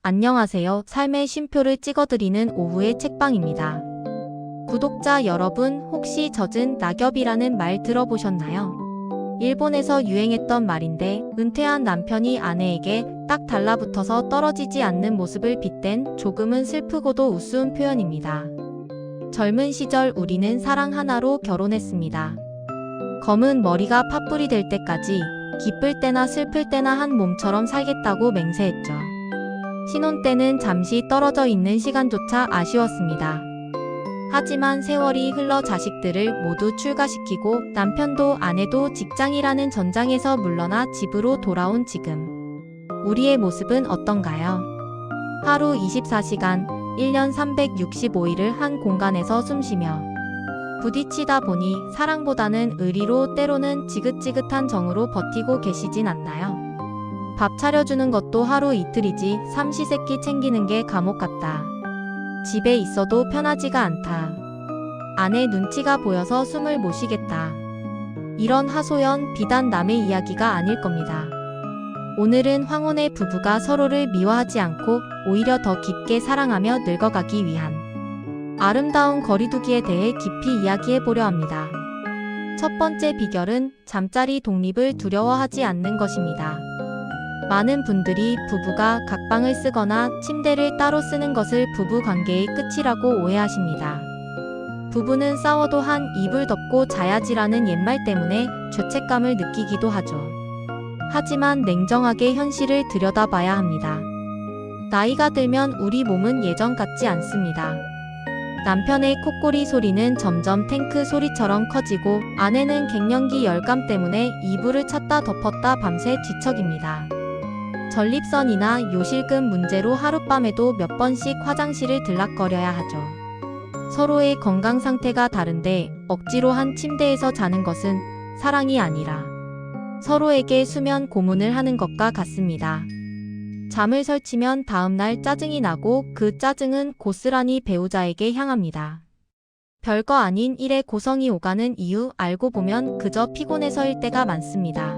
안녕하세요. 삶의 쉼표를 찍어드리는 오후의 책방입니다. 구독자 여러분, 혹시 젖은 낙엽이라는 말 들어보셨나요? 일본에서 유행했던 말인데, 은퇴한 남편이 아내에게 딱 달라붙어서 떨어지지 않는 모습을 빗댄 조금은 슬프고도 우스운 표현입니다. 젊은 시절 우리는 사랑 하나로 결혼했습니다. 검은 머리가 팥불이 될 때까지 기쁠 때나 슬플 때나 한 몸처럼 살겠다고 맹세했죠. 신혼 때는 잠시 떨어져 있는 시간조차 아쉬웠습니다. 하지만 세월이 흘러 자식들을 모두 출가시키고 남편도 아내도 직장이라는 전장에서 물러나 집으로 돌아온 지금. 우리의 모습은 어떤가요? 하루 24시간, 1년 365일을 한 공간에서 숨쉬며 부딪히다 보니 사랑보다는 의리로 때로는 지긋지긋한 정으로 버티고 계시진 않나요? 밥 차려주는 것도 하루 이틀이지 삼시세끼 챙기는 게 감옥 같다. 집에 있어도 편하지가 않다. 아내 눈치가 보여서 숨을 못 쉬겠다. 이런 하소연 비단 남의 이야기가 아닐 겁니다. 오늘은 황혼의 부부가 서로를 미워하지 않고 오히려 더 깊게 사랑하며 늙어가기 위한 아름다운 거리두기에 대해 깊이 이야기해보려 합니다. 첫 번째 비결은 잠자리 독립을 두려워하지 않는 것입니다. 많은 분들이 부부가 각방을 쓰거나 침대를 따로 쓰는 것을 부부 관계의 끝이라고 오해하십니다. 부부는 싸워도 한 이불 덮고 자야지라는 옛말 때문에 죄책감을 느끼기도 하죠. 하지만 냉정하게 현실을 들여다봐야 합니다. 나이가 들면 우리 몸은 예전 같지 않습니다. 남편의 콧소리 소리는 점점 탱크 소리처럼 커지고 아내는 갱년기 열감 때문에 이불을 찾다 덮었다 밤새 뒤척입니다. 전립선이나 요실금 문제로 하룻밤에도 몇 번씩 화장실을 들락거려야 하죠. 서로의 건강 상태가 다른데 억지로 한 침대에서 자는 것은 사랑이 아니라 서로에게 수면 고문을 하는 것과 같습니다. 잠을 설치면 다음날 짜증이 나고 그 짜증은 고스란히 배우자에게 향합니다. 별거 아닌 일에 고성이 오가는 이유 알고 보면 그저 피곤해서일 때가 많습니다.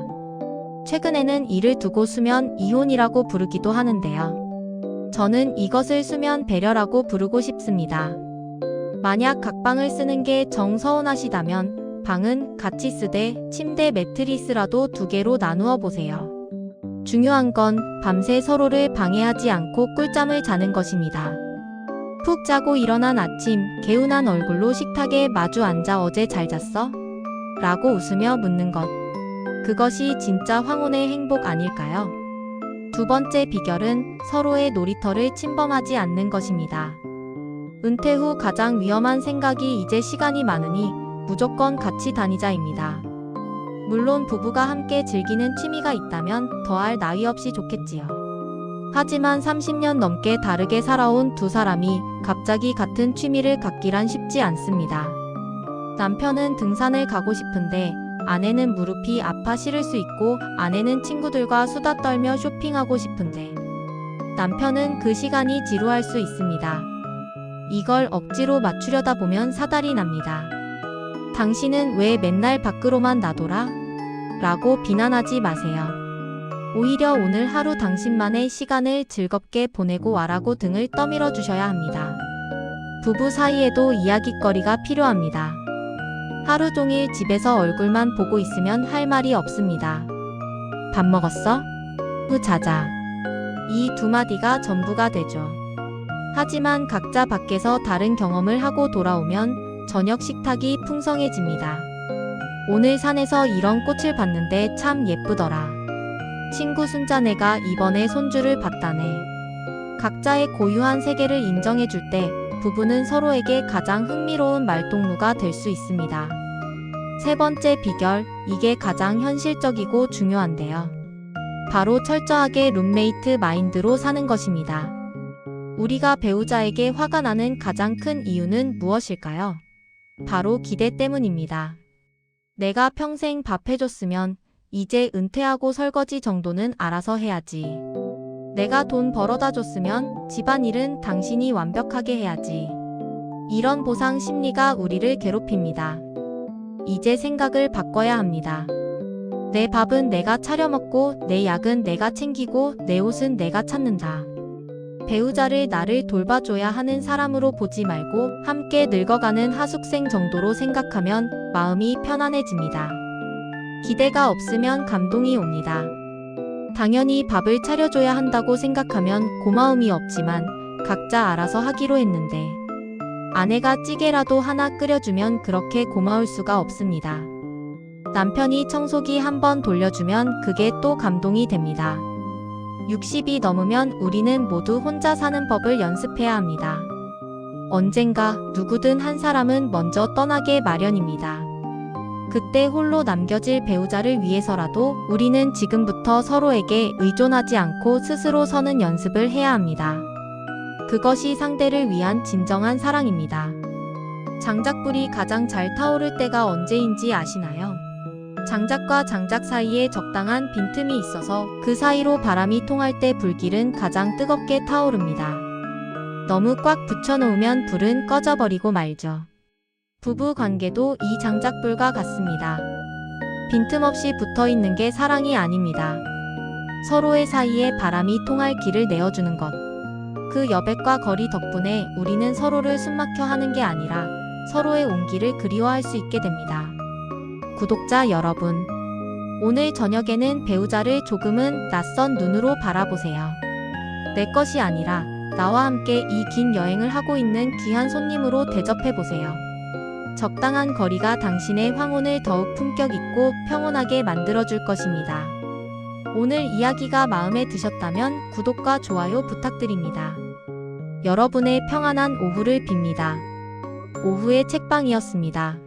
최근에는 이를 두고 수면 이혼이라고 부르기도 하는데요. 저는 이것을 수면 배려라고 부르고 싶습니다. 만약 각방을 쓰는 게 정서운하시다면 방은 같이 쓰되 침대 매트리스라도 2개로 나누어 보세요. 중요한 건 밤새 서로를 방해하지 않고 꿀잠을 자는 것입니다. 푹 자고 일어난 아침 개운한 얼굴로 식탁에 마주 앉아 어제 잘 잤어? 라고 웃으며 묻는 것. 그것이 진짜 황혼의 행복 아닐까요? 두 번째 비결은 서로의 놀이터를 침범하지 않는 것입니다. 은퇴 후 가장 위험한 생각이 이제 시간이 많으니 무조건 같이 다니자입니다. 물론 부부가 함께 즐기는 취미가 있다면 더할 나위 없이 좋겠지요. 하지만 30년 넘게 다르게 살아온 두 사람이 갑자기 같은 취미를 갖기란 쉽지 않습니다. 남편은 등산을 가고 싶은데 아내는 무릎이 아파 싫을 수 있고 아내는 친구들과 수다 떨며 쇼핑하고 싶은데 남편은 그 시간이 지루할 수 있습니다. 이걸 억지로 맞추려다 보면 사달이 납니다. 당신은 왜 맨날 밖으로만 나돌아? 라고 비난하지 마세요. 오히려 오늘 하루 당신만의 시간을 즐겁게 보내고 와라고 등을 떠밀어 주셔야 합니다. 부부 사이에도 이야깃거리가 필요합니다. 하루 종일 집에서 얼굴만 보고 있으면 할 말이 없습니다. 밥 먹었어? 자자. 이 두 마디가 전부가 되죠. 하지만 각자 밖에서 다른 경험을 하고 돌아오면 저녁 식탁이 풍성해집니다. 오늘 산에서 이런 꽃을 봤는데 참 예쁘더라. 친구 순자네가 이번에 손주를 봤다네. 각자의 고유한 세계를 인정해줄 때 부부는 서로에게 가장 흥미로운 말동무가 될 수 있습니다. 세 번째 비결, 이게 가장 현실적이고 중요한데요. 바로 철저하게 룸메이트 마인드로 사는 것입니다. 우리가 배우자에게 화가 나는 가장 큰 이유는 무엇일까요? 바로 기대 때문입니다. 내가 평생 밥 해줬으면 이제 은퇴하고 설거지 정도는 알아서 해야지. 내가 돈 벌어다 줬으면 집안일은 당신이 완벽하게 해야지. 이런 보상 심리가 우리를 괴롭힙니다. 이제 생각을 바꿔야 합니다. 내 밥은 내가 차려 먹고 내 약은 내가 챙기고 내 옷은 내가 찾는다. 배우자를 나를 돌봐줘야 하는 사람으로 보지 말고 함께 늙어가는 하숙생 정도로 생각하면 마음이 편안해집니다. 기대가 없으면 감동이 옵니다. 당연히 밥을 차려줘야 한다고 생각하면 고마움이 없지만 각자 알아서 하기로 했는데 아내가 찌개라도 하나 끓여주면 그렇게 고마울 수가 없습니다. 남편이 청소기 한번 돌려주면 그게 또 감동이 됩니다. 60이 넘으면 우리는 모두 혼자 사는 법을 연습해야 합니다. 언젠가 누구든 한 사람은 먼저 떠나게 마련입니다. 그때 홀로 남겨질 배우자를 위해서라도 우리는 지금부터 서로에게 의존하지 않고 스스로 서는 연습을 해야 합니다. 그것이 상대를 위한 진정한 사랑입니다. 장작불이 가장 잘 타오를 때가 언제인지 아시나요? 장작과 장작 사이에 적당한 빈틈이 있어서 그 사이로 바람이 통할 때 불길은 가장 뜨겁게 타오릅니다. 너무 꽉 붙여놓으면 불은 꺼져버리고 말죠. 부부 관계도 이 장작불과 같습니다. 빈틈없이 붙어있는 게 사랑이 아닙니다. 서로의 사이에 바람이 통할 길을 내어주는 것. 그 여백과 거리 덕분에 우리는 서로를 숨막혀 하는 게 아니라 서로의 온기를 그리워할 수 있게 됩니다. 구독자 여러분, 오늘 저녁에는 배우자를 조금은 낯선 눈으로 바라보세요. 내 것이 아니라 나와 함께 이 긴 여행을 하고 있는 귀한 손님으로 대접해보세요. 적당한 거리가 당신의 황혼을 더욱 품격 있고 평온하게 만들어줄 것입니다. 오늘 이야기가 마음에 드셨다면 구독과 좋아요 부탁드립니다. 여러분의 평안한 오후를 빕니다. 오후의 책방이었습니다.